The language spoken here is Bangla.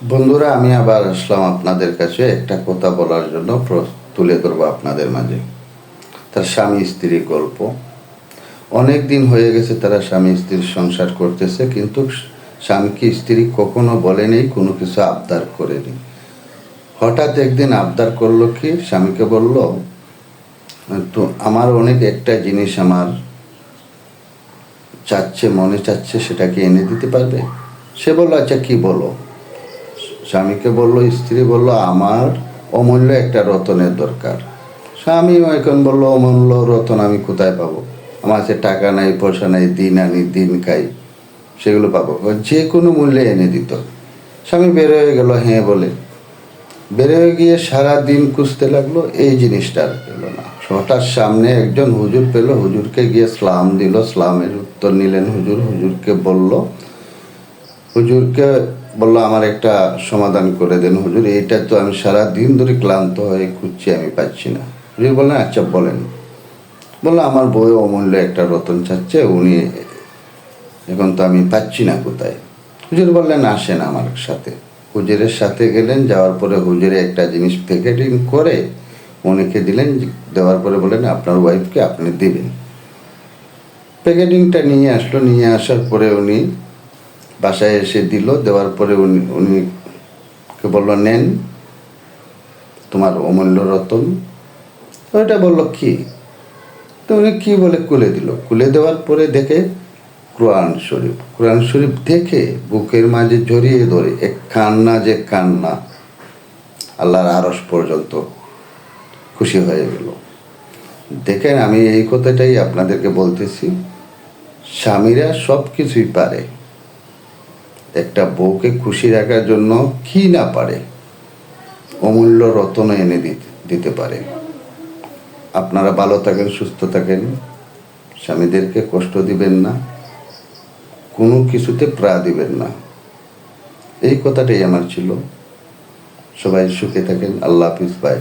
বন্ধুরা, আমি আবার আসলাম আপনাদের কাছে একটা কথা বলার জন্য তুলে ধরবো আপনাদের মাঝে। তার স্বামী স্ত্রীর গল্প। অনেক দিন হয়ে গেছে তারা স্বামী স্ত্রীর সংসার করতেছে, কিন্তু স্বামীকে স্ত্রী কখনো বলেনি, কোনো কিছু আবদার করেনি। হঠাৎ একদিন আবদার করলো কি, স্বামীকে বলল, তো আমার অনেক একটা জিনিস আমার মনে চাচ্ছে, সেটাকে এনে দিতে পারবে? সে বলল, আচ্ছা কি বলো। স্বামীকে বলল, স্ত্রী বলল, আমার অমূল্য একটা রতনের দরকার। স্বামীও এখন বলল, অমূল্য রতন আমি কোথায় পাবো? আমার কাছে টাকা নাই, পয়সা নাই, দিন আনি দিন খাই, সেগুলো পাবো? যে কোনো মূল্যে এনে দিত। স্বামী বের হয়ে গেল হ্যাঁ বলে। বের হয়ে গিয়ে সারা দিন খুঁজতে লাগলো, এই জিনিসটা আর পেল না। হঠাৎ সামনে একজন হুজুর পেল, হুজুরকে গিয়ে সালাম দিল, সালামের উত্তর নিলেন হুজুর। হুজুরকে বলল, আমার একটা সমাধান করে দেন হুজুর, এইটা তো আমি সারা দিন ধরে ক্লান্ত হয়ে খুঁজছি, আমি পাচ্ছি না। হুজুর বললেন, আচ্ছা বলেন। বললো, আমার বই অমূল্য একটা রতন চাচ্ছে, উনি এখন তো আমি পাচ্ছি না কোথায়। হুজুর বললেন, আসেন আমার সাথে। হুজুরের সাথে গেলেন, যাওয়ার পরে হুজুরে একটা জিনিস প্যাকেটিং করে উনিকে দিলেন। দেওয়ার পরে বললেন, আপনার ওয়াইফকে আপনি দিবেন। প্যাকেটিংটা নিয়ে আসলো, নিয়ে আসার পরে উনি বাসায় এসে দিল। দেওয়ার পরে উনিকে বললো, নেন তোমার অমূল্য রতন। ওইটা বললো কি? তো উনি কী বলে খুলে দিল। খুলে দেওয়ার পরে দেখে কোরআন শরীফ দেখে বুকের মাঝে জড়িয়ে ধরে এক কান্না, যে কান্না, আল্লাহর আরশ পর্যন্ত খুশি হয়ে গেল। দেখেন, আমি এই কথাটাই আপনাদেরকে বলতেছি, স্বামীরা সব কিছুই পারে, একটা বউকে খুশি রাখার জন্য কি না পারে, অমূল্য রত্ন এনে দিতে পারে। আপনারা ভালো থাকেন, সুস্থ থাকেন, স্বামীদেরকে কষ্ট দিবেন না, কোনো কিছুতে প্রা দিবেন না। এই কথাটাই আমার ছিল। সবাই সুখে থাকেন। আল্লাহ হাফিজ। বাই।